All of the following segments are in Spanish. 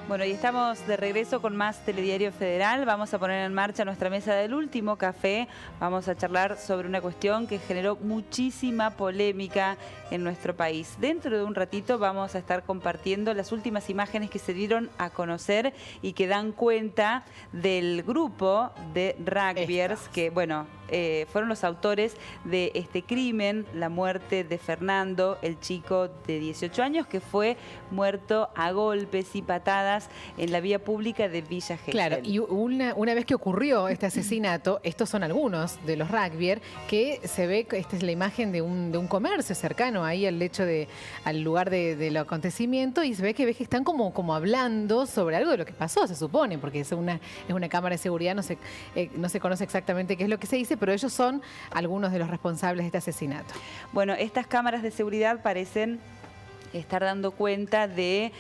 Bueno, y estamos de regreso con más Telediario Federal. Vamos a poner en marcha nuestra mesa del último café. Vamos a charlar sobre una cuestión que generó muchísima polémica en nuestro país. Dentro de un ratito vamos a estar compartiendo las últimas imágenes que se dieron a conocer y que dan cuenta del grupo de rugbyers que, bueno, fueron los autores de este crimen, la muerte de Fernando, el chico de 18 años que fue muerto a golpes y patadas en la vía pública de Villa Gesell. Claro, y una vez que ocurrió este asesinato, estos son algunos de los rugbyers que se ve, esta es la imagen de un comercio cercano ahí al lugar del acontecimiento, y se ve que están como hablando sobre algo de lo que pasó, se supone, porque es una cámara de seguridad, no se conoce exactamente qué es lo que se dice, pero ellos son algunos de los responsables de este asesinato. Bueno, estas cámaras de seguridad parecen estar dando cuenta de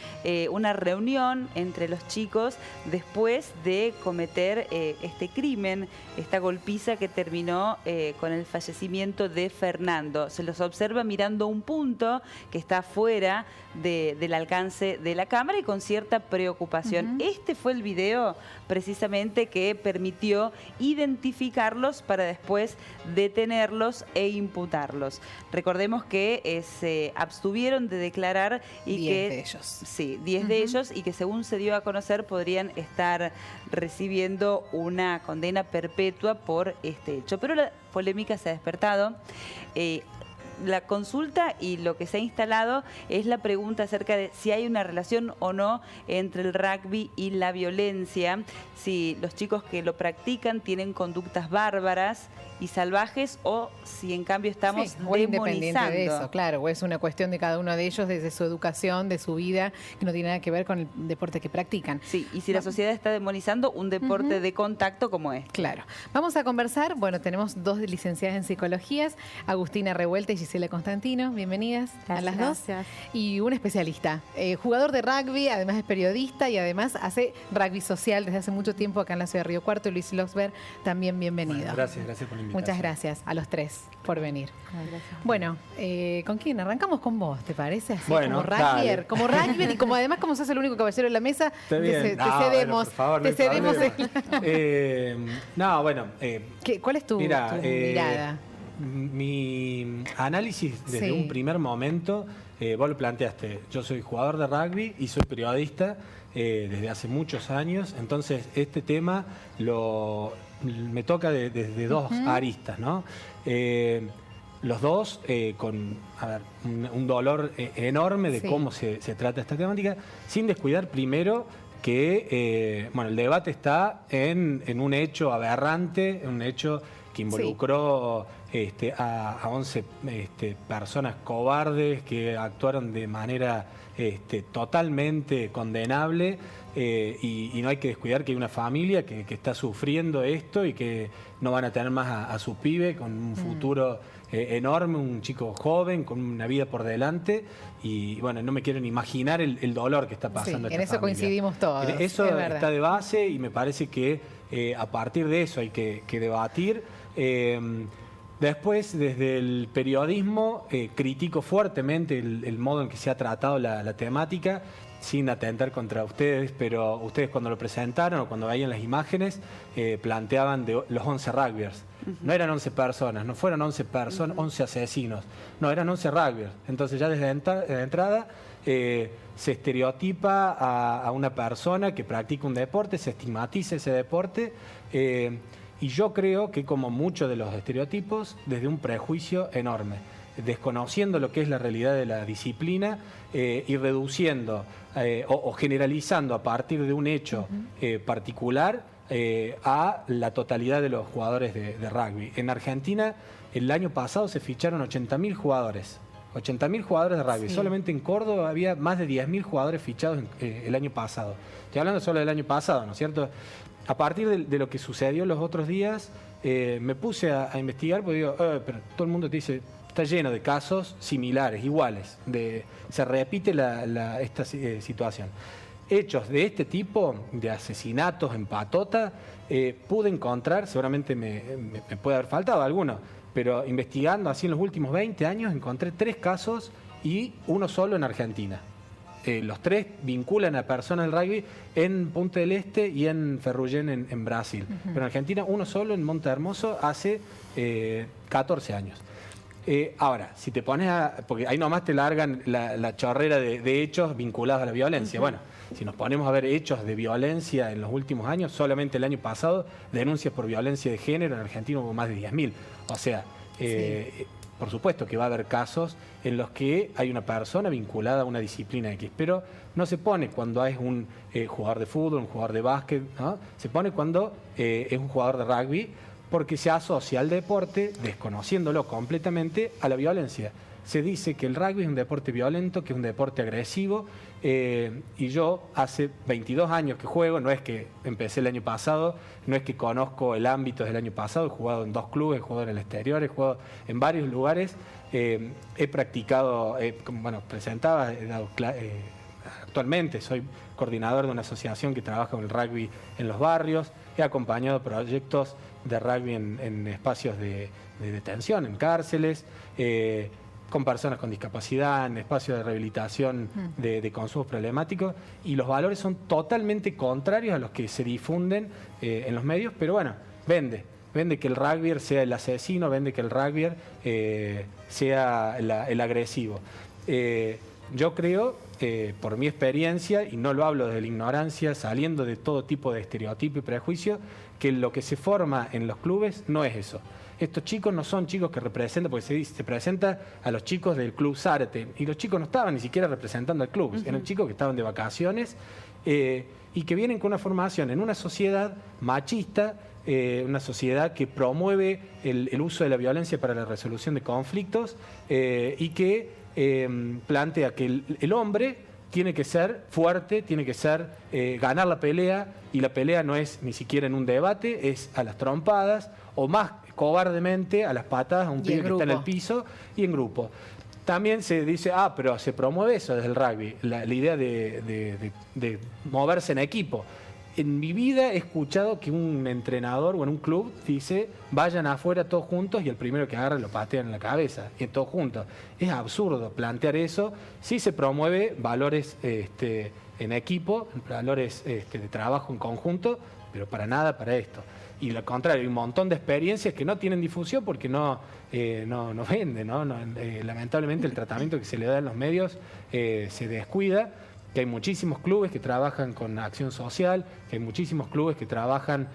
una reunión entre los chicos después de cometer este crimen, esta golpiza que terminó con el fallecimiento de Fernando. Se los observa mirando un punto que está fuera del alcance de la cámara y con cierta preocupación. Este fue el video precisamente que permitió identificarlos para después detenerlos e imputarlos. Recordemos que se abstuvieron de declarar y 10 de ellos. Sí, 10 de ellos, y que según se dio a conocer podrían estar recibiendo una condena perpetua por este hecho. Pero la polémica se ha despertado. La consulta y lo que se ha instalado es la pregunta acerca de si hay una relación o no entre el rugby y la violencia, si los chicos que lo practican tienen conductas bárbaras y salvajes o si en cambio estamos o independiente de eso, demonizando. claro, o es una cuestión de cada uno de ellos, desde su educación, de su vida, que no tiene nada que ver con el deporte que practican. Sí, y si la sociedad está demonizando un deporte de contacto como este. Claro. Vamos a conversar, bueno, tenemos dos licenciadas en psicologías, Agustina Revuelta y Gisela Constantino, bienvenidas a las dos. Y un especialista, jugador de rugby, además es periodista y además hace rugby social desde hace mucho tiempo acá en la ciudad de Río Cuarto. Luis Loxberg, también bienvenido. Bueno, gracias por la invitación. Muchas gracias a los tres por venir. Gracias. Bueno, ¿con quién? Arrancamos con vos, ¿te parece? Así, bueno, como rugbyer y como además como sos el único caballero de la mesa, te cedemos. Bueno, por favor, te cedemos. No, bueno. ¿Cuál es tu mirada? Mi análisis desde un primer momento, vos lo planteaste, yo soy jugador de rugby y soy periodista desde hace muchos años, entonces este tema me toca desde dos aristas, ¿no? Los dos con un dolor enorme de cómo se trata esta temática, sin descuidar primero que el debate está en un hecho aberrante, un hecho que involucró a 11 personas cobardes que actuaron de manera totalmente condenable, y no hay que descuidar que hay una familia que está sufriendo esto y que no van a tener más a su pibe con un futuro enorme, un chico joven con una vida por delante, y bueno, no me quiero ni imaginar el dolor que está pasando a esta en eso familia. coincidimos todos. Eso está de base y me parece que a partir de eso hay que debatir. Después, desde el periodismo, critico fuertemente el modo en que se ha tratado la temática, sin atentar contra ustedes, pero ustedes cuando lo presentaron o cuando veían las imágenes, planteaban de los 11 rugbyers. No eran 11 personas, no fueron 11 personas, 11 asesinos, no, eran 11 rugbyers. Entonces ya desde la entrada se estereotipa a una persona que practica un deporte, se estigmatiza ese deporte, y yo creo que, como muchos de los estereotipos, desde un prejuicio enorme, desconociendo lo que es la realidad de la disciplina, y reduciendo o generalizando a partir de un hecho particular a la totalidad de los jugadores de rugby. En Argentina, el año pasado se ficharon 80.000 jugadores. 80.000 jugadores de rugby. Solamente en Córdoba había más de 10.000 jugadores fichados el año pasado. Estoy hablando solo del año pasado, ¿no es cierto? A partir de lo que sucedió los otros días, me puse a investigar, porque digo, pero todo el mundo te dice, está lleno de casos similares, iguales, se repite esta situación. Hechos de este tipo, de asesinatos en patota, pude encontrar, seguramente me puede haber faltado alguno, pero investigando así en los últimos 20 años encontré 3 casos y uno solo en Argentina. los tres vinculan a personas del rugby en Punta del Este y en Ferrugem en Brasil. Pero en Argentina uno solo en Monte Hermoso hace 14 años. Ahora, si te pones porque ahí nomás te largan la chorrera de hechos vinculados a la violencia. Bueno, si nos ponemos a ver hechos de violencia en los últimos años, solamente el año pasado, denuncias por violencia de género en Argentina hubo más de 10.000. O sea, por supuesto que va a haber casos en los que hay una persona vinculada a una disciplina X, pero no se pone cuando es un jugador de fútbol, un jugador de básquet, ¿no? Se pone cuando es un jugador de rugby, porque se asocia al deporte, desconociéndolo completamente, a la violencia. Se dice que el rugby es un deporte violento, que es un deporte agresivo, y yo hace 22 años que juego, no es que empecé el año pasado, no es que conozco el ámbito del año pasado, he jugado en 2 clubes, he jugado en el exterior, he jugado en varios lugares, he practicado, bueno, presentaba, he dado actualmente soy coordinador de una asociación que trabaja con el rugby en los barrios, he acompañado proyectos de rugby en espacios de detención, en cárceles, con personas con discapacidad, en espacios de rehabilitación de consumos problemáticos, y los valores son totalmente contrarios a los que se difunden en los medios, pero bueno, vende que el rugby sea el asesino, vende que el rugby sea el agresivo. Yo creo, por mi experiencia, y no lo hablo desde la ignorancia, saliendo de todo tipo de estereotipo y prejuicio, que lo que se forma en los clubes no es eso. Estos chicos no son chicos que representan, porque se presenta a los chicos del Club Zárate, y los chicos no estaban ni siquiera representando al club, eran chicos que estaban de vacaciones y que vienen con una formación en una sociedad machista, una sociedad que promueve el uso de la violencia para la resolución de conflictos y que plantea que el hombre tiene que ser fuerte, tiene que ser ganar la pelea, y la pelea no es ni siquiera en un debate, es a las trompadas o más cobardemente a las patadas a un pibe que está en el piso y en grupo. También se dice, pero se promueve eso desde el rugby, la idea de moverse en equipo. En mi vida he escuchado que un entrenador o en un club dice, vayan afuera todos juntos y el primero que agarre lo patean en la cabeza, y todos juntos. Es absurdo plantear eso. Sí se promueve valores en equipo, valores de trabajo en conjunto, pero para nada para esto. Y lo contrario, hay un montón de experiencias que no tienen difusión porque no venden, ¿no? Lamentablemente el tratamiento que se le da en los medios se descuida, que hay muchísimos clubes que trabajan con acción social, que hay muchísimos clubes que trabajan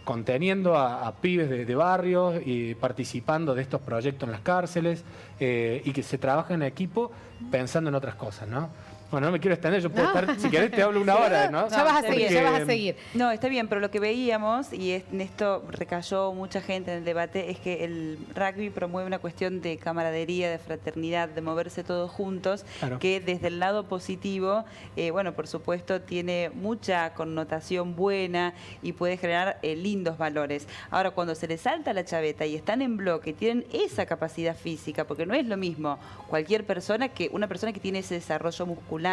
conteniendo a pibes de barrios y participando de estos proyectos en las cárceles, y que se trabaja en equipo pensando en otras cosas, ¿no? Bueno, no me quiero extender, yo puedo estar, si querés te hablo una hora, ¿no? Ya vas a seguir. No, está bien, pero lo que veíamos, y en esto recayó mucha gente en el debate, es que el rugby promueve una cuestión de camaradería, de fraternidad, de moverse todos juntos, claro, que desde el lado positivo, bueno, por supuesto, tiene mucha connotación buena y puede generar lindos valores. Ahora, cuando se les salta la chaveta y están en bloque, tienen esa capacidad física, porque no es lo mismo cualquier persona que una persona que tiene ese desarrollo muscular,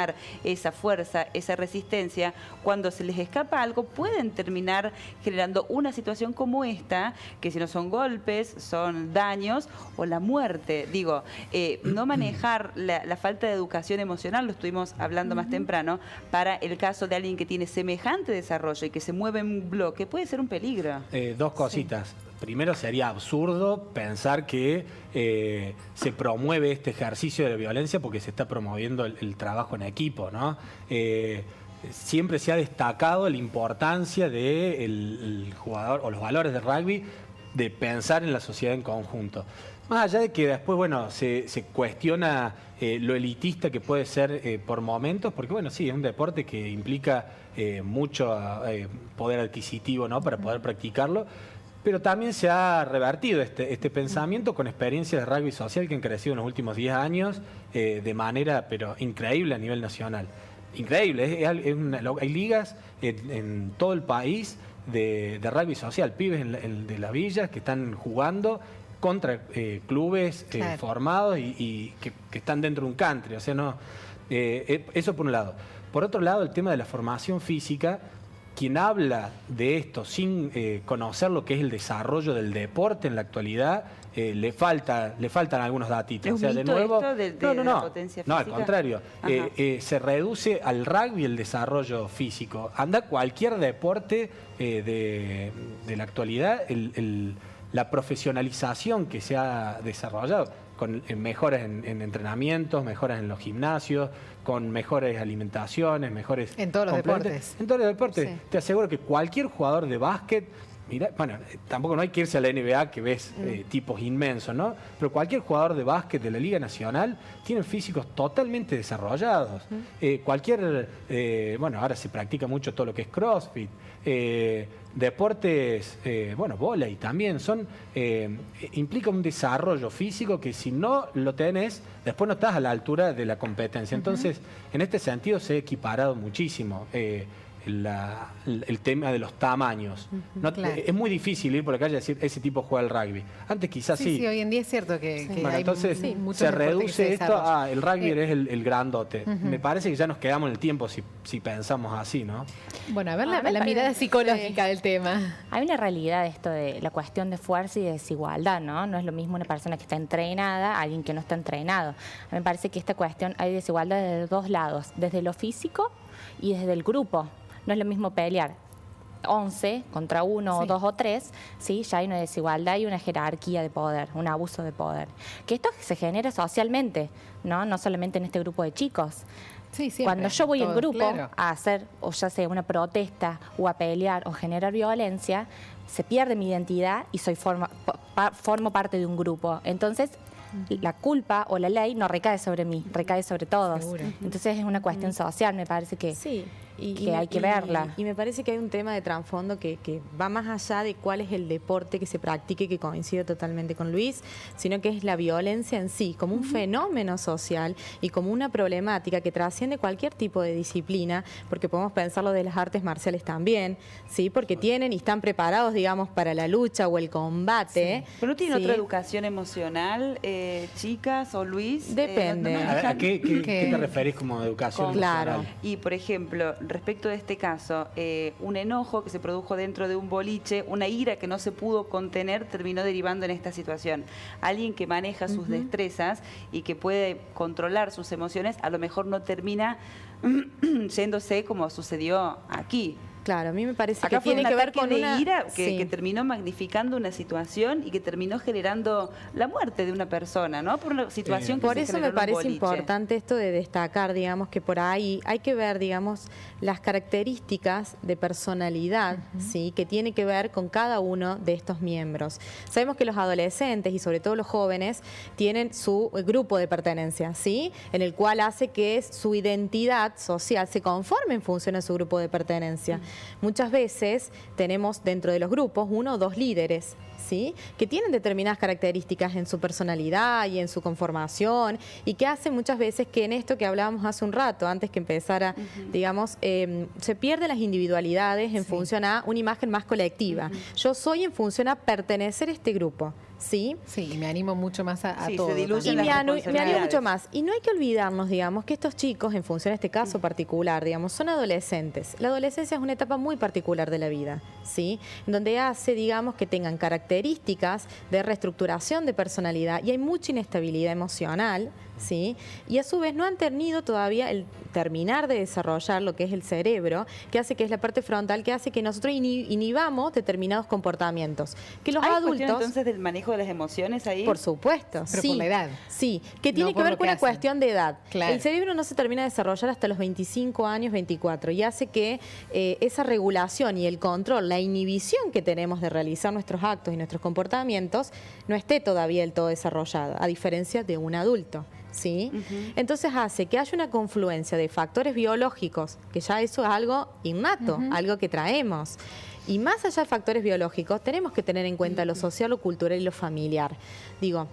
esa fuerza, esa resistencia, cuando se les escapa algo pueden terminar generando una situación como esta, que si no son golpes, son daños o la muerte. Digo, no manejar la falta de educación emocional, lo estuvimos hablando más temprano, para el caso de alguien que tiene semejante desarrollo y que se mueve en bloque, puede ser un peligro. Dos cositas. Sí. Primero, sería absurdo pensar que se promueve este ejercicio de la violencia porque se está promoviendo el trabajo en equipo, ¿no? Siempre se ha destacado la importancia del jugador o los valores del rugby de pensar en la sociedad en conjunto. Más allá de que después, bueno, se cuestiona lo elitista que puede ser por momentos, porque bueno, sí, es un deporte que implica mucho poder adquisitivo, ¿no?, para poder practicarlo. Pero también se ha revertido este pensamiento con experiencias de rugby social que han crecido en los últimos 10 años de manera pero increíble a nivel nacional. Increíble, hay ligas en todo el país de rugby social, pibes de las villas que están jugando contra clubes claro, formados y que están dentro de un country. O sea, no, eso por un lado. Por otro lado, el tema de la formación física. Quien habla de esto sin conocer lo que es el desarrollo del deporte en la actualidad le faltan algunos datitos. ¿Es un O sea, de mito nuevo, esto de la potencia no, al física? contrario. Ajá. Se reduce al rugby el desarrollo físico. Anda cualquier deporte de la actualidad, la profesionalización que se ha desarrollado, con mejoras en entrenamientos, mejoras en los gimnasios, con mejores alimentaciones, mejores... En todos los complementos. deportes. En todos los deportes. Sí. Te aseguro que cualquier jugador de básquet, mira, bueno, tampoco no hay que irse a la NBA que ves tipos inmensos, ¿no? Pero cualquier jugador de básquet de la Liga Nacional tiene físicos totalmente desarrollados. Bueno, ahora se practica mucho todo lo que es CrossFit. Deportes, bueno, vóley también, implica un desarrollo físico que si no lo tenés, después no estás a la altura de la competencia. Entonces, en este sentido se ha equiparado muchísimo el tema de los tamaños. Claro. Es muy difícil ir por la calle y decir, ese tipo juega al rugby. Antes quizás sí. Sí, hoy en día es cierto que Bueno, hay entonces muchos se deportes que reduce esto desarrollan. a el rugby es el grandote. Me parece que ya nos quedamos en el tiempo si pensamos así, ¿no? Bueno, a ver A mí me la mirada parece- psicológica del tema. Hay una realidad de esto de la cuestión de fuerza y de desigualdad, ¿no? No es lo mismo una persona que está entrenada a alguien que no está entrenado. A mí me parece que esta cuestión hay desigualdad desde los dos lados, desde lo físico y desde el grupo. No es lo mismo pelear 11 contra 1 o Sí. 2 o 3, ¿sí? Ya hay una desigualdad y una jerarquía de poder, un abuso de poder. Que esto se genera socialmente, ¿no? No solamente en este grupo de chicos. Sí, siempre. Cuando yo voy en Todo, grupo claro. a hacer, o ya sea una protesta, o a pelear, o generar violencia, se pierde mi identidad y formo parte de un grupo. Entonces, la culpa o la ley no recae sobre mí, recae sobre todos. Seguro. Entonces es una cuestión social, me parece que... Sí, que hay que verla. Y me parece que hay un tema de trasfondo que va más allá de cuál es el deporte que se practique, que coincido totalmente con Luis, sino que es la violencia en sí, como un fenómeno social y como una problemática que trasciende cualquier tipo de disciplina, porque podemos pensarlo de las artes marciales también, ¿sí? Porque tienen y están preparados, digamos, para la lucha o el combate. ¿Pero no tienen ¿sí? otra educación emocional, chicas o Luis? Depende. ¿A qué ¿Qué? te referís como educación Claro. emocional? Y, por ejemplo, respecto de este caso, un enojo que se produjo dentro de un boliche, una ira que no se pudo contener, terminó derivando en esta situación. Alguien que maneja sus destrezas y que puede controlar sus emociones, a lo mejor no termina yéndose como sucedió aquí. Claro, a mí me parece Acá que fue tiene un que ver ataque con de una ira sí. que terminó magnificando una situación y que terminó generando la muerte de una persona, ¿no? Por una situación que Por se eso generó me en un parece boliche. importante esto de destacar, digamos, que por ahí hay que ver, digamos, las características de personalidad, ¿sí? Que tiene que ver con cada uno de estos miembros. Sabemos que los adolescentes y sobre todo los jóvenes tienen su grupo de pertenencia, ¿sí? En el cual hace que su identidad social se conforme en función a su grupo de pertenencia. Muchas veces tenemos dentro de los grupos 1 o 2 líderes, ¿sí? Que tienen determinadas características en su personalidad y en su conformación y que hace muchas veces que en esto que hablábamos hace un rato, antes que empezara, digamos, se pierden las individualidades en función a una imagen más colectiva. Yo soy en función a pertenecer a este grupo, ¿sí? Sí, y me animo mucho más a Sí, se todo. diluyen Y las me animo responsabilidades. mucho más. Y no hay que olvidarnos, digamos, que estos chicos, en función a este caso particular, digamos, son adolescentes. La adolescencia es una etapa muy particular de la vida, ¿sí? En donde hace, digamos, que tengan características de reestructuración de personalidad y hay mucha inestabilidad emocional, ¿sí? Y a su vez no han tenido todavía el terminar de desarrollar lo que es el cerebro, que hace que es la parte frontal, que hace que nosotros inhibamos determinados comportamientos. Que los ¿Hay cuestión adultos... entonces del manejo de las emociones ahí? Por supuesto, Pero sí. por la edad. Sí, que tiene No que por ver lo con que una hacen. cuestión de edad. Claro. El cerebro no se termina de desarrollar hasta los 25 años, 24, y hace que esa regulación y el control, la inhibición que tenemos de realizar nuestros actos y nuestros comportamientos, no esté todavía del todo desarrollada, a diferencia de un adulto. ¿Sí? Entonces hace que haya una confluencia de factores biológicos, que ya eso es algo innato, algo que traemos. Y más allá de factores biológicos, tenemos que tener en cuenta lo social, lo cultural y lo familiar. Digo,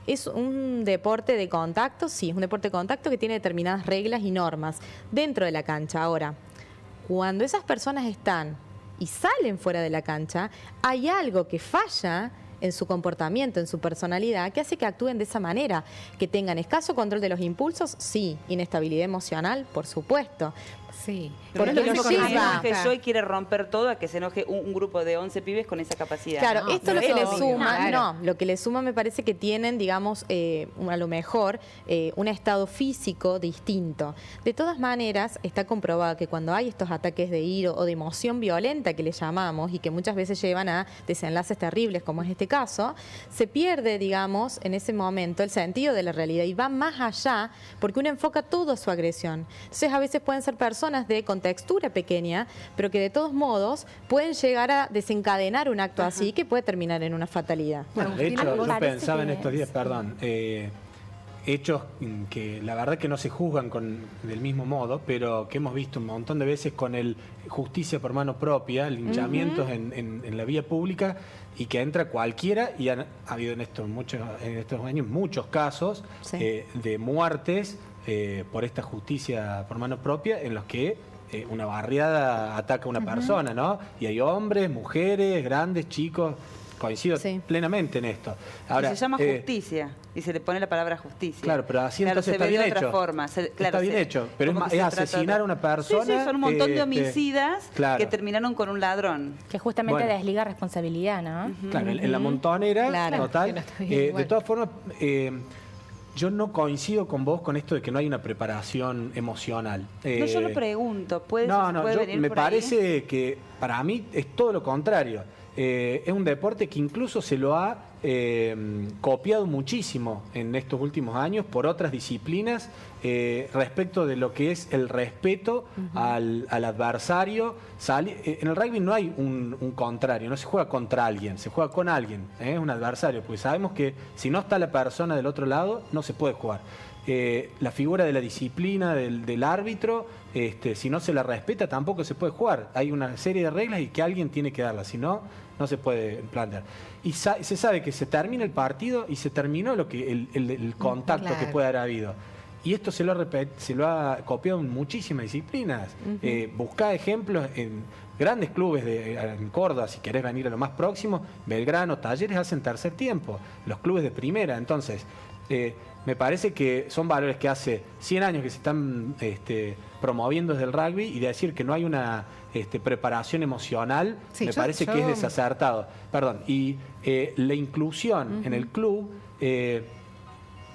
¿es un deporte de contacto? Sí, es un deporte de contacto que tiene determinadas reglas y normas dentro de la cancha. Ahora, cuando esas personas están y salen fuera de la cancha, hay algo que falla en su comportamiento, en su personalidad, que hace que actúen de esa manera, que tengan escaso control de los impulsos, sí, inestabilidad emocional, por supuesto. Sí, Pero Porque no es los lo que se lleva- enoje yo y quiere romper todo a que se enoje un grupo de 11 pibes con esa capacidad. Claro, No, esto pero lo que es le obvio, suma, claro. no, lo que le suma me parece que tienen, digamos, a lo mejor un estado físico distinto. De todas maneras, está comprobado que cuando hay estos ataques de ira o de emoción violenta que le llamamos y que muchas veces llevan a desenlaces terribles, como es este caso, se pierde, digamos, en ese momento el sentido de la realidad y va más allá porque uno enfoca toda su agresión. Entonces, a veces pueden ser personas de contextura pequeña, pero que de todos modos pueden llegar a desencadenar un acto así que puede terminar en una fatalidad. Bueno, de Agustina, hecho, me yo parece pensaba en que estos días, sí. perdón, hechos que la verdad que no se juzgan del mismo modo, pero que hemos visto un montón de veces con el justicia por mano propia, linchamientos en la vía pública, y que entra cualquiera, y ha habido en estos años muchos casos Sí. de muertes por esta justicia por mano propia, en los que una barriada ataca a una persona, ¿no? Y hay hombres, mujeres, grandes, chicos. Coincido Sí. plenamente en esto. Y se llama justicia y se le pone la palabra justicia. Claro, pero así Claro, entonces se está ve bien de otra hecho. forma. Está bien hecho, pero como es que se trata asesinar a una persona. Sí, sí, son un montón de este, homicidas claro. que terminaron con un ladrón. Que justamente Bueno. desliga responsabilidad, ¿no? Claro, en la montonera, Claro. total. Que no está bien, De igual. todas formas, yo no coincido con vos con esto de que no hay una preparación emocional. No, yo lo pregunto. ¿Puede venir me por ahí? parece que para mí es todo lo contrario. Es un deporte que incluso se lo ha copiado muchísimo en estos últimos años por otras disciplinas respecto de lo que es el respeto al adversario. En el rugby no hay un contrario, no se juega contra alguien, se juega con alguien, un adversario, porque sabemos que si no está la persona del otro lado, no se puede jugar. La figura de la disciplina del árbitro, si no se la respeta, tampoco se puede jugar. Hay una serie de reglas y que alguien tiene que darlas, si no, no se puede plantear. Y se sabe que se termina el partido y se terminó el contacto Claro. que puede haber habido. Y esto se lo ha copiado en muchísimas disciplinas. Buscá ejemplos en grandes clubes en Córdoba, si querés venir a lo más próximo, Belgrano, Talleres hacen tercer tiempo, los clubes de primera. Entonces, me parece que son valores que hace 100 años que se están promoviendo desde el rugby, y decir que no hay una preparación emocional, Sí, me yo- parece que es desacertado. Perdón, y la inclusión en el club,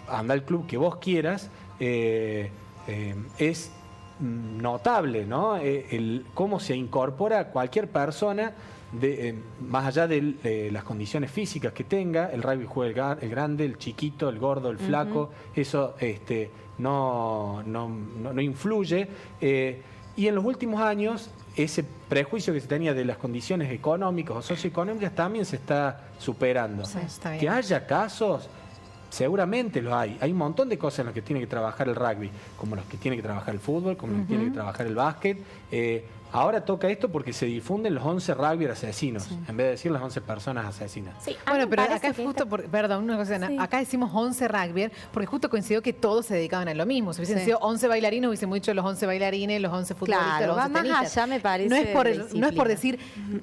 anda al club que vos quieras, es notable, ¿no? Cómo se incorpora cualquier persona, más allá de las condiciones físicas que tenga. El rugby juega el grande, el chiquito, el gordo, el flaco, eso no influye. Y en los últimos años, ese prejuicio que se tenía de las condiciones económicas o socioeconómicas también se está superando. Sí, está bien. Que haya casos, seguramente los hay. Hay un montón de cosas en las que tiene que trabajar el rugby, como los que tiene que trabajar el fútbol, como los que tiene que trabajar el básquet. Ahora toca esto porque se difunden los 11 rugby asesinos, en vez de decir las 11 personas asesinas. Sí, a mí Bueno, me pero parece acá que justo, esta- perdón, una cosa, Ana, Sí. acá decimos 11 rugby porque justo coincidió que todos se dedicaban a lo mismo. Si hubiesen Sí. sido 11 bailarines, hubiesen dicho los 11 bailarines, los 11 futbolistas, Claro, los 11 va más tenistas. allá, me parece, No es por, de no es por disciplina. decir,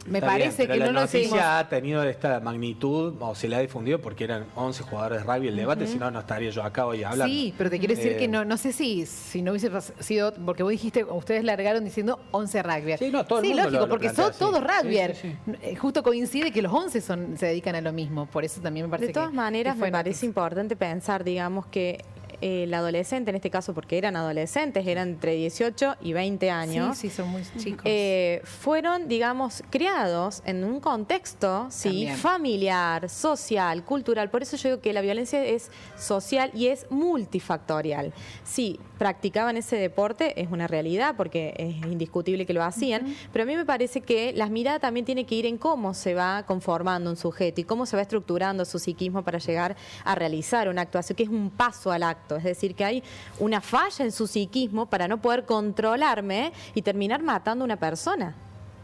me Está parece bien, pero que no la lo decimos. noticia ha tenido esta magnitud, o se le ha difundido porque eran 11 jugadores de rugby el debate, si no, no estaría yo acá hoy hablando. Sí, pero te quiero decir Eh, que no sé si no hubiese sido, porque vos dijiste, ustedes largaron diciendo 11 rugby. Sí, no, todo el Sí, mundo lógico, lo porque plantea son así. todos Sí, rugby. sí, Justo coincide que los 11 se dedican a lo mismo, por eso también me parece De todas que maneras, que fue me parece noticia. importante pensar, digamos, que el adolescente, en este caso, porque eran adolescentes, eran entre 18 y 20 años. Sí, son muy chicos. Fueron, digamos, criados en un contexto También. familiar, social, cultural. Por eso yo digo que la violencia es social y es multifactorial. Sí, practicaban ese deporte, es una realidad porque es indiscutible que lo hacían, pero a mí me parece que la mirada también tiene que ir en cómo se va conformando un sujeto y cómo se va estructurando su psiquismo para llegar a realizar una actuación, que es un paso al acto. Es decir, que hay una falla en su psiquismo para no poder controlarme y terminar matando a una persona.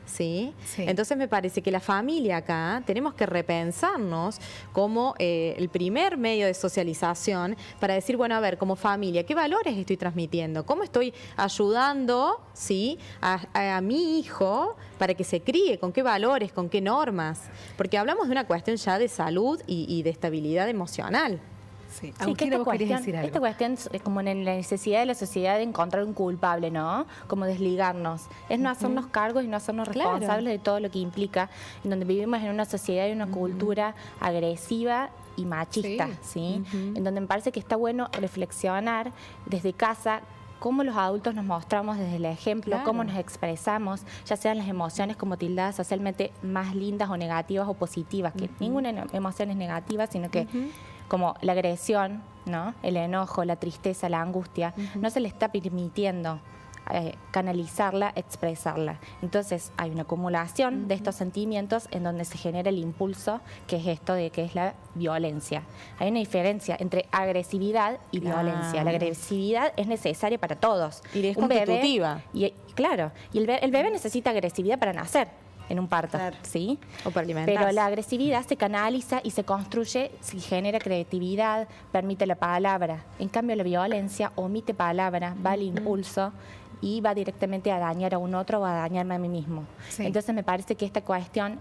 ¿sí? Sí. Entonces me parece que la familia acá tenemos que repensarnos como el primer medio de socialización para decir, bueno, a ver, como familia, ¿qué valores estoy transmitiendo? ¿Cómo estoy ayudando, ¿sí? a mi hijo para que se críe? ¿Con qué valores? ¿Con qué normas? Porque hablamos de una cuestión ya de salud y de estabilidad emocional. Sí. Sí, que Agustina, vos querías decir algo. esta cuestión es como en la necesidad de la sociedad de encontrar un culpable, ¿no? Como desligarnos. Es no hacernos cargos y no hacernos Claro. responsables de todo lo que implica, en donde vivimos en una sociedad y una cultura agresiva y machista, ¿sí? En donde me parece que está bueno reflexionar desde casa cómo los adultos nos mostramos desde el ejemplo, Claro. cómo nos expresamos, ya sean las emociones como tildadas socialmente más lindas o negativas o positivas, que ninguna emoción es negativa, sino que como la agresión, ¿no? El enojo, la tristeza, la angustia, no se le está permitiendo canalizarla, expresarla. Entonces hay una acumulación de estos sentimientos en donde se genera el impulso, que es esto de que es la violencia. Hay una diferencia entre agresividad y violencia. La agresividad es necesaria para todos. Y es Un bebé, constitutiva. claro, y el bebé necesita agresividad para nacer en un parto, Claro. ¿sí? O para alimentarse. Pero la agresividad se canaliza y se construye si genera creatividad, permite la palabra. En cambio, la violencia omite palabra, va al impulso y va directamente a dañar a un otro o a dañarme a mí mismo. Sí. Entonces me parece que esta cuestión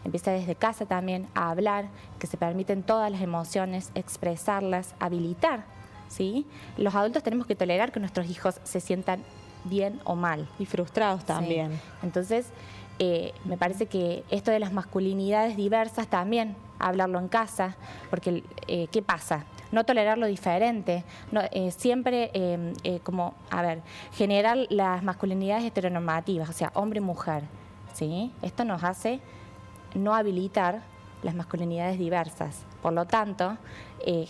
empieza desde casa también a hablar, que se permiten todas las emociones, expresarlas, habilitar, ¿sí? Los adultos tenemos que tolerar que nuestros hijos se sientan bien o mal. Y frustrados también. Sí. Entonces, me parece que esto de las masculinidades diversas también, hablarlo en casa, porque ¿qué pasa? No tolerar lo diferente, no, siempre generar las masculinidades heteronormativas, o sea, hombre y mujer, ¿sí? Esto nos hace no habilitar las masculinidades diversas. Por lo tanto,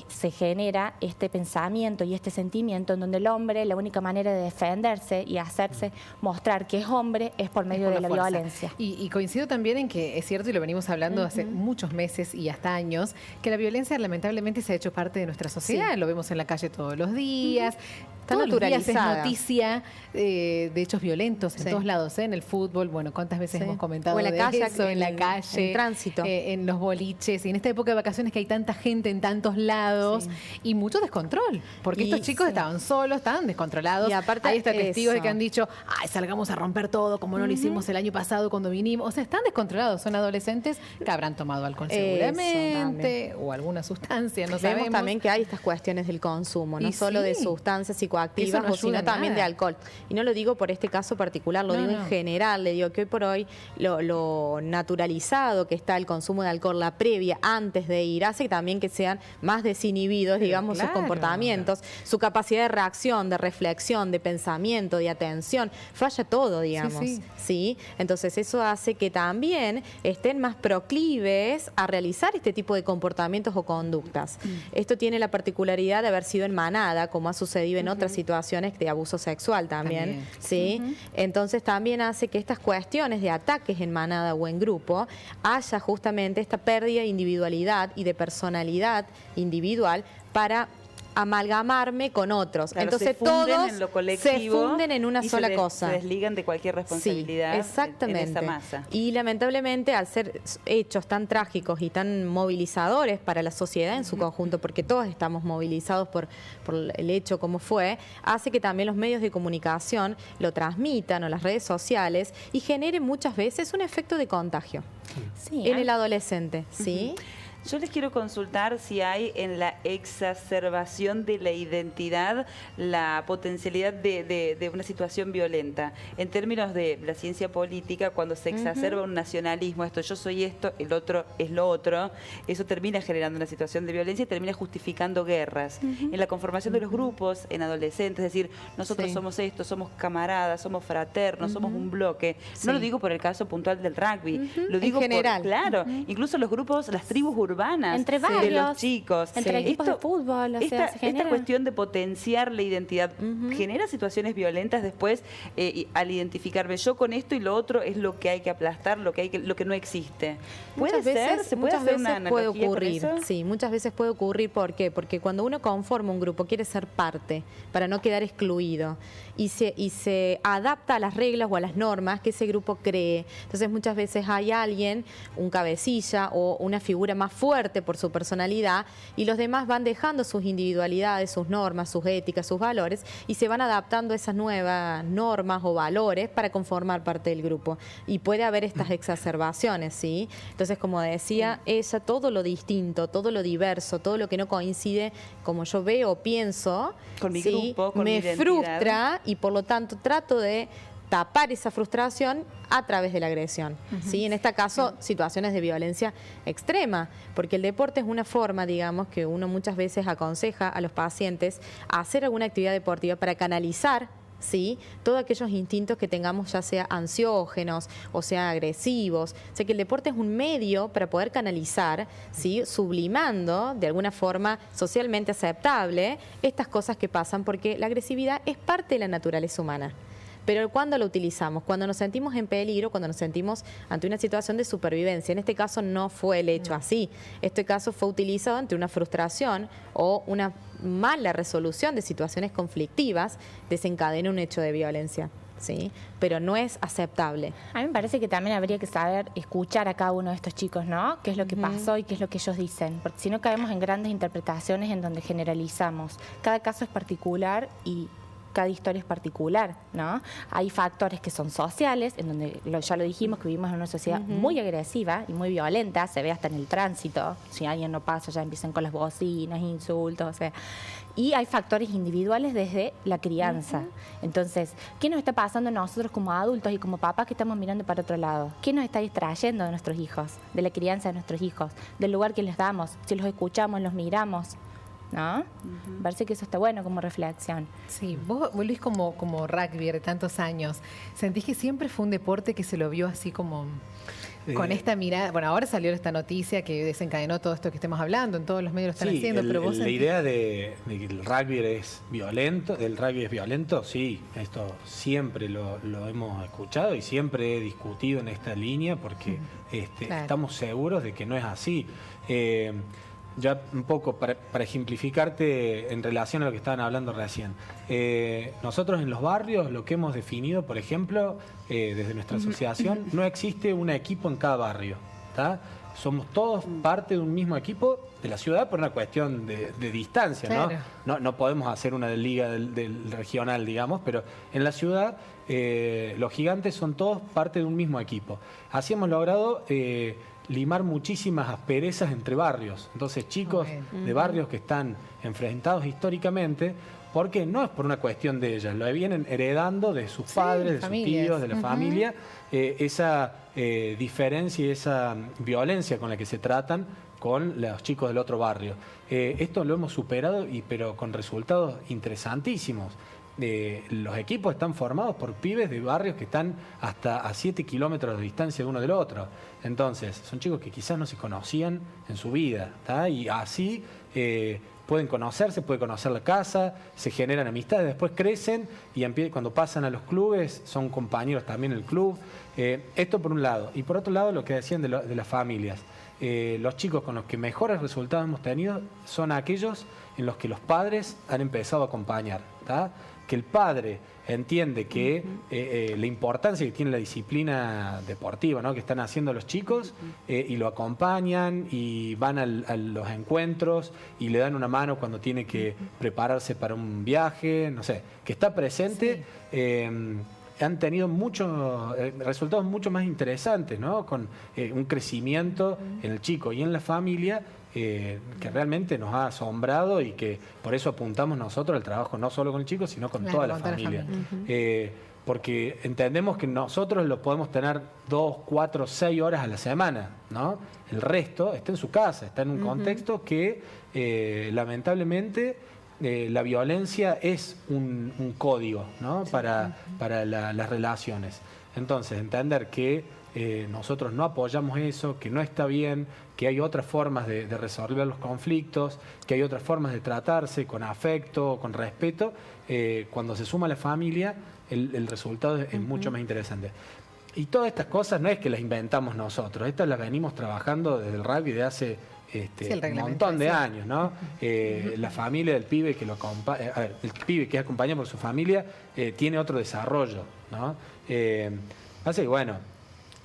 se genera este pensamiento y este sentimiento en donde el hombre, la única manera de defenderse y hacerse mostrar que es hombre es por medio por de la fuerza. violencia. Y coincido también en que es cierto, y lo venimos hablando hace muchos meses y hasta años, que la violencia lamentablemente se ha hecho parte de nuestra sociedad. Lo vemos en la calle todos los días. Está Todos los días es naturalizada. noticia de hechos violentos en Sí. todos lados, en el fútbol, bueno, cuántas veces Sí. hemos comentado O en la de calle, eso, en la calle, en tránsito. en los boliches, y en esta época de vacaciones que hay tanta gente en tantos lados Sí. y mucho descontrol, porque Y estos chicos sí. estaban solos, estaban descontrolados. Y aparte hay hasta testigos de eso. que han dicho, ay, salgamos a romper todo como no lo hicimos el año pasado cuando vinimos. O sea, están descontrolados, son adolescentes que habrán tomado alcohol Eso seguramente o alguna sustancia, no Vemos sabemos. también que hay estas cuestiones del consumo, no Y sino de sí. sustancias Eso psicoactivas, no o sino ayuda en también de nada. alcohol. Y no lo digo por este caso particular, lo No, digo no. en general. Le digo que hoy por hoy lo naturalizado que está el consumo de alcohol, la previa, antes de ir, hace también que sean más desinhibidos, digamos, claro. sus comportamientos, su capacidad de reacción, de reflexión, de pensamiento, de atención. Falla todo, digamos. Sí, sí. ¿Sí? Entonces eso hace que también estén más proclives a realizar este tipo de comportamientos o conductas. Esto tiene la particularidad de haber sido en manada, como ha sucedido en otras situaciones de abuso sexual también. ¿Sí? Entonces también hace que estas cuestiones de ataques en manada o en grupo haya justamente esta pérdida de individualidad y de personalidad individual para amalgamarme con otros. Claro, Entonces se funden todos en lo colectivo se funden en una y sola se cosa. Se desligan de cualquier responsabilidad Sí, exactamente. en esa masa. Y lamentablemente, al ser hechos tan trágicos y tan movilizadores para la sociedad en su conjunto, porque todos estamos movilizados por el hecho como fue, hace que también los medios de comunicación lo transmitan o las redes sociales y genere muchas veces un efecto de contagio Sí, en el adolescente, ¿sí? Yo les quiero consultar si hay en la exacerbación de la identidad la potencialidad de una situación violenta. En términos de la ciencia política, cuando se exacerba un nacionalismo, yo soy esto, el otro es lo otro, eso termina generando una situación de violencia y termina justificando guerras. En la conformación de los grupos, en adolescentes, es decir, nosotros Sí. somos esto, somos camaradas, somos fraternos, somos un bloque. No lo digo por el caso puntual del rugby, lo En digo general. por, claro, incluso los grupos, las tribus urbanas, urbanas Entre de barrios, los chicos. entre equipos de fútbol, o sea, se Esta genera. cuestión de potenciar la identidad genera situaciones violentas después al identificarme yo con esto y lo otro es lo que hay que aplastar, lo que no existe. ¿Puede ser? ¿Se puede hacer una puede analogía con ocurrir. eso? Sí, muchas veces puede ocurrir. ¿Por qué? Porque cuando uno conforma un grupo quiere ser parte para no quedar excluido y se adapta a las reglas o a las normas que ese grupo cree. Entonces muchas veces hay alguien, un cabecilla o una figura más fuerte por su personalidad y los demás van dejando sus individualidades, sus normas, sus éticas, sus valores y se van adaptando a esas nuevas normas o valores para conformar parte del grupo. Y puede haber estas exacerbaciones, ¿sí? Entonces, como decía ella, todo lo distinto, todo lo diverso, todo lo que no coincide como yo veo o pienso, Con mi ¿sí? grupo, con mi me identidad. frustra y por lo tanto trato de tapar esa frustración a través de la agresión. ¿Sí? En este caso, situaciones de violencia extrema, porque el deporte es una forma, digamos, que uno muchas veces aconseja a los pacientes a hacer alguna actividad deportiva para canalizar, ¿sí?, todos aquellos instintos que tengamos, ya sea ansiógenos o sea agresivos. O sea que el deporte es un medio para poder canalizar, ¿sí?, sublimando de alguna forma socialmente aceptable estas cosas que pasan, porque la agresividad es parte de la naturaleza humana. Pero ¿cuándo lo utilizamos? Cuando nos sentimos en peligro, cuando nos sentimos ante una situación de supervivencia. En este caso no fue el hecho así. Este caso fue utilizado ante una frustración o una mala resolución de situaciones conflictivas, desencadena un hecho de violencia. ¿Sí? Pero no es aceptable. A mí me parece que también habría que saber escuchar a cada uno de estos chicos, ¿no? ¿Qué es lo que pasó y qué es lo que ellos dicen? Porque si no caemos en grandes interpretaciones en donde generalizamos. Cada caso es particular y cada historia es particular, ¿no? Hay factores que son sociales, en donde ya lo dijimos, que vivimos en una sociedad muy agresiva y muy violenta, se ve hasta en el tránsito, si alguien no pasa ya empiezan con las bocinas, insultos, o sea. Y hay factores individuales desde la crianza. Entonces, ¿qué nos está pasando nosotros como adultos y como papás que estamos mirando para otro lado? ¿Qué nos está distrayendo de nuestros hijos, de la crianza de nuestros hijos, del lugar que les damos? Si los escuchamos, los miramos, ¿no? Parece que eso está bueno como reflexión. Sí, vos, Luis, como rugby de tantos años, ¿sentís que siempre fue un deporte que se lo vio así como con esta mirada? Bueno, ahora salió esta noticia que desencadenó todo esto que estemos hablando, en todos los medios lo están haciendo, pero vos la idea de que el rugby es violento, sí, esto siempre lo hemos escuchado y siempre he discutido en esta línea porque Claro. estamos seguros de que no es así. Ya un poco para ejemplificarte en relación a lo que estaban hablando recién. Nosotros en los barrios lo que hemos definido, por ejemplo, desde nuestra asociación, no existe un equipo en cada barrio, ¿tá? Somos todos parte de un mismo equipo de la ciudad por una cuestión de distancia, Claro. ¿no? No podemos hacer una liga del regional, digamos, pero en la ciudad los gigantes son todos parte de un mismo equipo. Así hemos logrado limar muchísimas asperezas entre barrios. Entonces, chicos de barrios que están enfrentados históricamente, porque no es por una cuestión de ellas, lo vienen heredando de sus padres, de familias. sus tíos, de la familia, esa diferencia y esa violencia con la que se tratan con los chicos del otro barrio. Esto lo hemos superado, pero con resultados interesantísimos. Los equipos están formados por pibes de barrios que están hasta a 7 kilómetros de distancia de uno del otro. Entonces, son chicos que quizás no se conocían en su vida, ¿tá? Y así pueden conocerse, puede conocer la casa, se generan amistades, después crecen y cuando pasan a los clubes son compañeros también en el club. Esto por un lado. Y por otro lado, lo que decían de las familias. Los chicos con los que mejores resultados hemos tenido son aquellos en los que los padres han empezado a acompañar, ¿tá? Que el padre entiende que la importancia que tiene la disciplina deportiva, ¿no?, que están haciendo los chicos, y lo acompañan y van a los encuentros y le dan una mano cuando tiene que prepararse para un viaje, no sé, que está presente. Han tenido resultados mucho más interesantes, ¿no?, con un crecimiento en el chico y en la familia que realmente nos ha asombrado y que por eso apuntamos nosotros al trabajo no solo con el chico, sino con toda la familia. Porque entendemos que nosotros lo podemos tener 2, 4, 6 horas a la semana, ¿no? El resto está en su casa, está en un contexto que lamentablemente la violencia es un código, ¿no?, para las relaciones. Entonces, entender que nosotros no apoyamos eso, que no está bien, que hay otras formas de resolver los conflictos, que hay otras formas de tratarse con afecto, con respeto. Cuando se suma la familia, el resultado es mucho más interesante. Y todas estas cosas no es que las inventamos nosotros, estas las venimos trabajando desde el rugby de hace un montón de años, ¿no? La familia del pibe que lo acompaña, el pibe que es acompañado por su familia tiene otro desarrollo, ¿no? Así que bueno,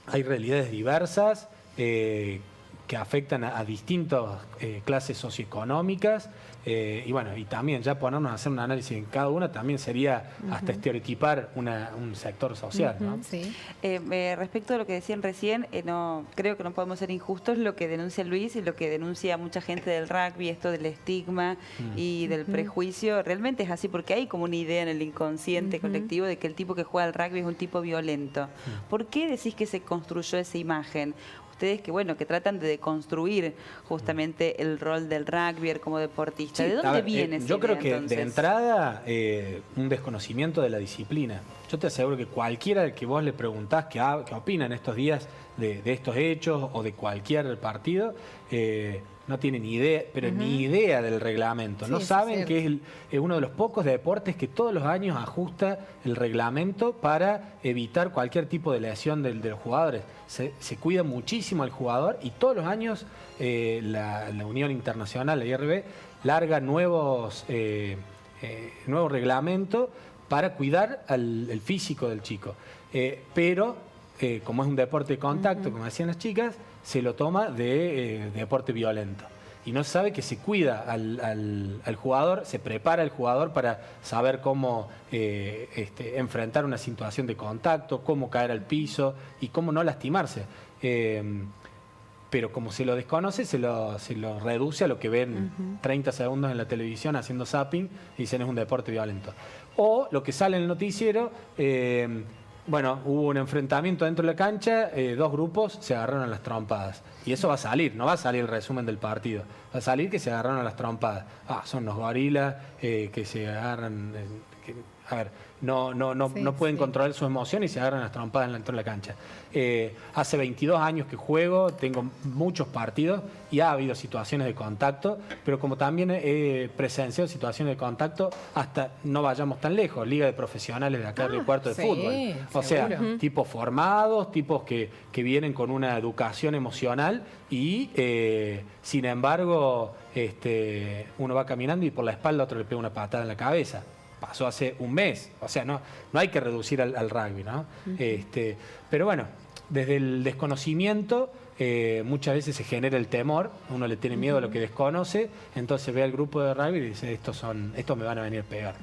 hay realidades diversas que afectan a distintas clases socioeconómicas. Y bueno, y también ya ponernos a hacer un análisis en cada una también sería hasta estereotipar un sector social, ¿no? Sí. Respecto a lo que decían recién, no creo que no podemos ser injustos lo que denuncia Luis y lo que denuncia mucha gente del rugby, esto del estigma y del prejuicio. Realmente es así porque hay como una idea en el inconsciente colectivo de que el tipo que juega al rugby es un tipo violento. ¿Por qué decís que se construyó esa imagen? Ustedes que tratan de deconstruir justamente el rol del rugby como deportista. Sí, ¿De dónde viene esa Yo creo idea, que entonces? de entrada un desconocimiento de la disciplina. Yo te aseguro que cualquiera que vos le preguntás qué opina en estos días de estos hechos o de cualquier partido, no tiene ni idea, pero ni idea del reglamento. Sí, no saben es que es uno de los pocos deportes que todos los años ajusta el reglamento para evitar cualquier tipo de lesión de los jugadores. Se cuida muchísimo al jugador y todos los años la Unión Internacional, la IRB, larga nuevos reglamentos para cuidar el físico del chico. Pero como es un deporte de contacto, como decían las chicas, se lo toma de deporte violento. Y no sabe que se cuida al jugador, se prepara al jugador para saber cómo enfrentar una situación de contacto, cómo caer al piso y cómo no lastimarse. Pero como se lo desconoce, se lo reduce a lo que ven 30 segundos en la televisión haciendo zapping y dicen es un deporte violento. O lo que sale en el noticiero, bueno, hubo un enfrentamiento dentro de la cancha, dos grupos se agarraron a las trompadas. Y eso va a salir, no va a salir el resumen del partido. Va a salir que se agarraron a las trompadas. Son los gorilas que se agarran... no pueden controlar sus emociones y se agarran las trompadas dentro de la cancha. Hace 22 años que juego, tengo muchos partidos y ha habido situaciones de contacto, pero como también he presenciado situaciones de contacto, hasta no vayamos tan lejos, liga de profesionales de acá de Río Cuarto de fútbol. O sea, tipos formados, tipos que vienen con una educación emocional y sin embargo uno va caminando y por la espalda otro le pega una patada en la cabeza. Pasó hace un mes, o sea, no hay que reducir al rugby, ¿no? Pero bueno, desde el desconocimiento muchas veces se genera el temor, uno le tiene miedo a lo que desconoce, entonces ve al grupo de rugby y dice, estos me van a venir a pegar.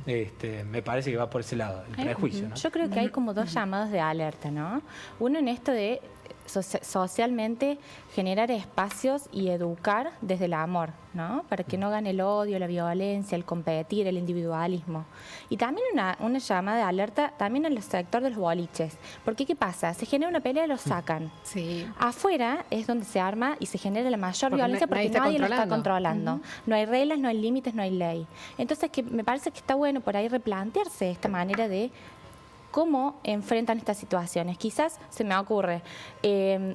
Me parece que va por ese lado, el prejuicio, ¿no? Yo creo que hay como dos llamados de alerta, ¿no? Uno en esto de socialmente generar espacios y educar desde el amor, ¿no? Para que no gane el odio, la violencia, el competir, el individualismo. Y también una llamada de alerta también en el sector de los boliches. Porque ¿qué pasa? Se genera una pelea y los sacan. Sí. Afuera es donde se arma y se genera la mayor violencia porque nadie lo está controlando. No hay reglas, no hay límites, no hay ley. Entonces me parece que está bueno por ahí replantearse esta manera de cómo enfrentan estas situaciones. Quizás se me ocurre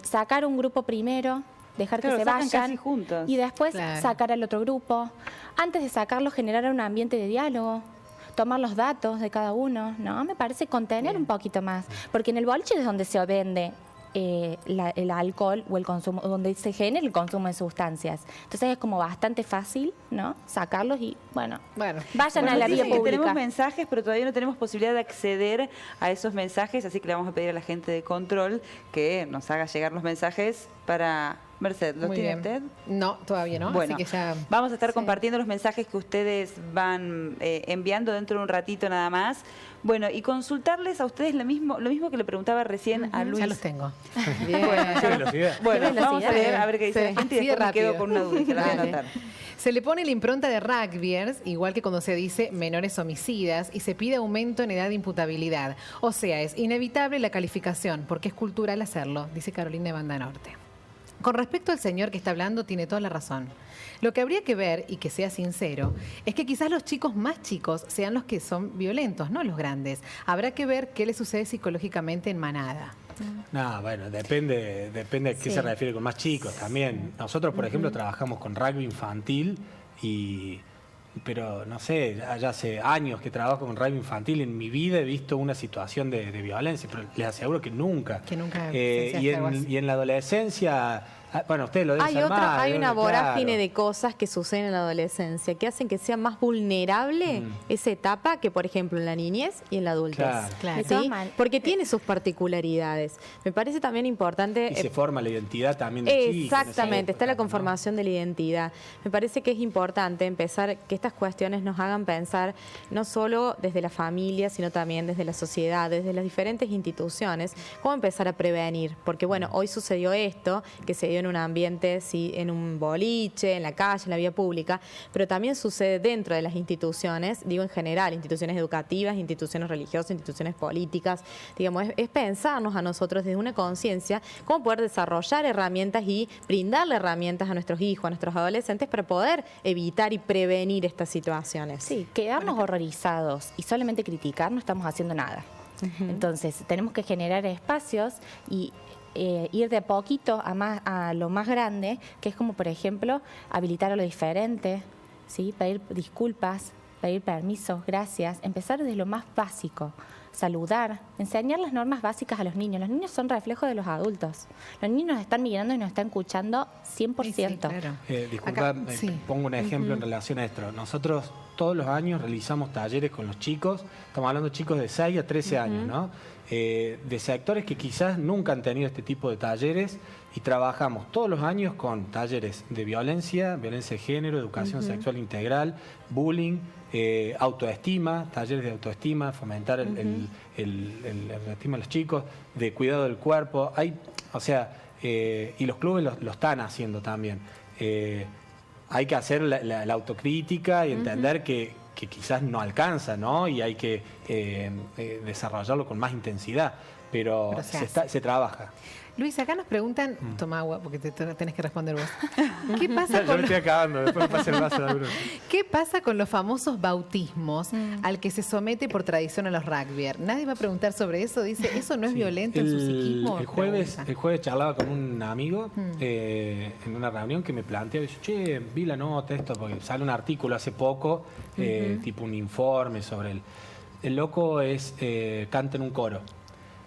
sacar un grupo primero, dejar que se vayan casi juntos. Y después sacar al otro grupo. Antes de sacarlo, generar un ambiente de diálogo, tomar los datos de cada uno, ¿no? Me parece contener un poquito más, porque en el boliche es donde se vende el alcohol o el consumo, donde se genera el consumo de sustancias. Entonces es como bastante fácil, ¿no? Sacarlos y, bueno vayan a la vía pública. Tenemos mensajes, pero todavía no tenemos posibilidad de acceder a esos mensajes, así que le vamos a pedir a la gente de control que nos haga llegar los mensajes para... Merced, ¿los tiene usted? No, todavía no. Bueno, así que ya... vamos a estar compartiendo los mensajes que ustedes van enviando dentro de un ratito nada más. Bueno, y consultarles a ustedes lo mismo que le preguntaba recién a Luis. Ya los tengo. Bien. Bueno, vamos a leer a ver qué dice la gente y después me quedo con una duda que la voy a anotar. Se le pone la impronta de rugbyers, igual que cuando se dice menores homicidas, y se pide aumento en edad de imputabilidad. O sea, es inevitable la calificación, porque es cultural hacerlo, dice Carolina de Banda Norte. Con respecto al señor que está hablando, tiene toda la razón. Lo que habría que ver, y que sea sincero, es que quizás los chicos más chicos sean los que son violentos, no los grandes. Habrá que ver qué les sucede psicológicamente en manada. No, bueno, depende a qué Sí. se refiere con más chicos también. Nosotros, por ejemplo, trabajamos con rugby infantil pero no sé, ya hace años que trabajo con rugby infantil. En mi vida he visto una situación de violencia, pero les aseguro que nunca. Que nunca y, presenciaste algo así. y en la adolescencia, bueno, ustedes lo deben Hay ser más, hay una claro. vorágine de cosas que suceden en la adolescencia que hacen que sea más vulnerable esa etapa que, por ejemplo, en la niñez y en la adultez. Claro. Claro. ¿Sí? De todas maneras. Porque tiene sus particularidades. Me parece también importante... Y se forma la identidad también del chico. Exactamente, está la ¿no? conformación de la identidad. Me parece que es importante empezar que estas cuestiones nos hagan pensar no solo desde la familia, sino también desde la sociedad, desde las diferentes instituciones, cómo empezar a prevenir. Porque bueno, hoy sucedió esto, que se dio en un ambiente, sí, en un boliche, en la calle, en la vía pública, pero también sucede dentro de las instituciones, digo en general, instituciones educativas, instituciones religiosas, instituciones políticas. Digamos, es pensarnos a nosotros desde una conciencia cómo poder desarrollar herramientas y brindarle herramientas a nuestros hijos, a nuestros adolescentes para poder evitar y prevenir estas situaciones. Sí, quedarnos horrorizados y solamente criticar no estamos haciendo nada. Entonces, tenemos que generar espacios y ir de poquito a lo más grande, que es como, por ejemplo, habilitar a lo diferente, ¿sí? Pedir disculpas, pedir permisos, gracias, empezar desde lo más básico. Saludar, enseñar las normas básicas a los niños. Los niños son reflejo de los adultos. Los niños nos están mirando y nos están escuchando 100%. Sí, claro. Disculpa, Acá, sí. pongo un ejemplo en relación a esto. Nosotros todos los años realizamos talleres con los chicos, estamos hablando de chicos de 6 a 13 años, ¿no? De sectores que quizás nunca han tenido este tipo de talleres y trabajamos todos los años con talleres de violencia de género, educación sexual integral, bullying, autoestima, talleres de autoestima, fomentar el autoestima de los chicos, de cuidado del cuerpo. Y los clubes lo están haciendo también. Hay que hacer la autocrítica y entender que quizás no alcanza, ¿no? Y hay que desarrollarlo con más intensidad, pero se trabaja. Luis, acá nos preguntan, toma agua porque te tenés que responder vos. ¿Qué pasa Yo me estoy acabando, después me pasa el vaso de Bruno. ¿Qué pasa con los famosos bautismos al que se somete por tradición a los rugbyer? Nadie va a preguntar sobre eso. Dice, ¿eso no es violento en su psiquismo? El jueves charlaba con un amigo en una reunión que me planteaba, dice, che, vi la nota, esto, porque sale un artículo hace poco, tipo un informe sobre el loco canta en un coro.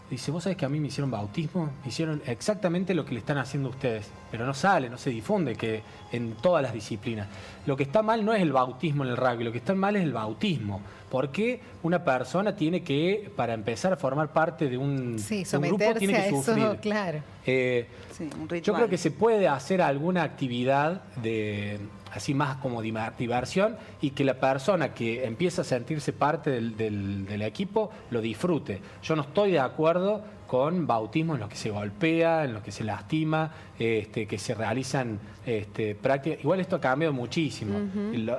Dice, vos sabés que a mí me hicieron bautismo, me hicieron exactamente lo que le están haciendo a ustedes, pero no sale, no se difunde que en todas las disciplinas. Lo que está mal no es el bautismo en el rugby, lo que está mal es el bautismo. Porque una persona tiene que, para empezar a formar parte de un grupo, tiene que sufrir. Eso, claro. Un ritual. Yo creo que se puede hacer alguna actividad así más como diversión y que la persona que empieza a sentirse parte del equipo lo disfrute. Yo no estoy de acuerdo con bautismos en los que se golpea, en los que se lastima, que se realizan prácticas. Igual esto ha cambiado muchísimo.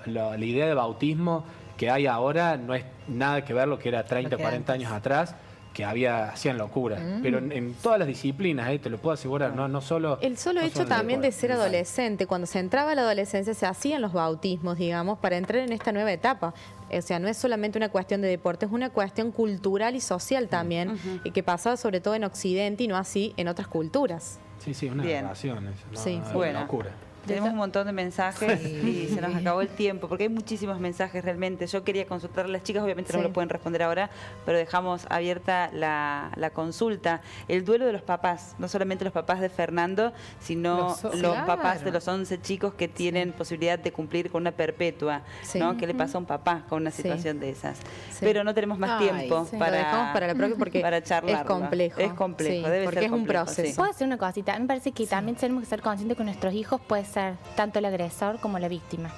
La idea de bautismo que hay ahora no es nada que ver lo que era 30, 40 años atrás, que hacían locura. Pero en todas las disciplinas, te lo puedo asegurar, no solo... El solo hecho también de ser adolescente, cuando se entraba a la adolescencia se hacían los bautismos, digamos, para entrar en esta nueva etapa. O sea, no es solamente una cuestión de deporte, es una cuestión cultural y social también, y que pasaba sobre todo en Occidente y no así en otras culturas. Sí, una relación. Sí, bueno. Locura. Tenemos un montón de mensajes y se nos acabó el tiempo, porque hay muchísimos mensajes realmente. Yo quería consultar a las chicas, obviamente no me lo pueden responder ahora, pero dejamos abierta la consulta. El duelo de los papás, no solamente los papás de Fernando, sino los papás de los 11 chicos que tienen posibilidad de cumplir con una perpetua, ¿no? ¿Qué le pasa a un papá con una situación de esas? Pero no tenemos más tiempo Lo dejamos para la próxima porque para charlarlo. es complejo. Es complejo, debe porque ser es un complejo, proceso. ¿Puedo decir una cosita? Me parece que también tenemos que ser conscientes que nuestros hijos puede ser tanto el agresor como la víctima.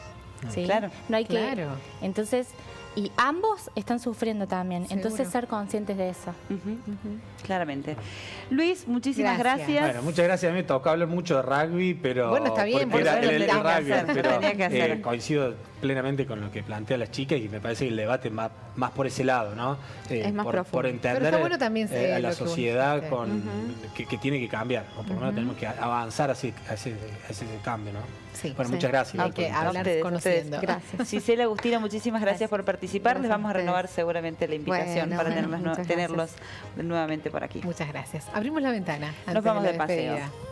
¿Sí? Claro. No hay Claro. Entonces, y ambos están sufriendo también. Seguro. Entonces, ser conscientes de eso. Claramente. Luis, muchísimas gracias. Bueno, muchas gracias. A mí me tocó hablar mucho de rugby, pero... Bueno, está bien, porque por era eso lo el tenía que rugby, hacer, pero tenía que hacer. coincido plenamente con lo que plantea las chicas y me parece que el debate va más por ese lado, ¿no? Es más por profundo. entender Pero está bueno también, a lo la que sociedad vos con, que tiene que cambiar, o por lo menos tenemos que avanzar hacia ese cambio, ¿no? Sí. Bueno, Sí. muchas gracias. Hay por que invitarme. hablar Ustedes, conociendo. Gracias. Gisela, Agustina, muchísimas gracias por participar. Les Gracias a vamos a ustedes. renovar seguramente la invitación Bueno, para muchas tenerlos gracias. nuevamente por aquí. Muchas gracias. Abrimos la ventana. antes Nos vamos la de paseo. despedida.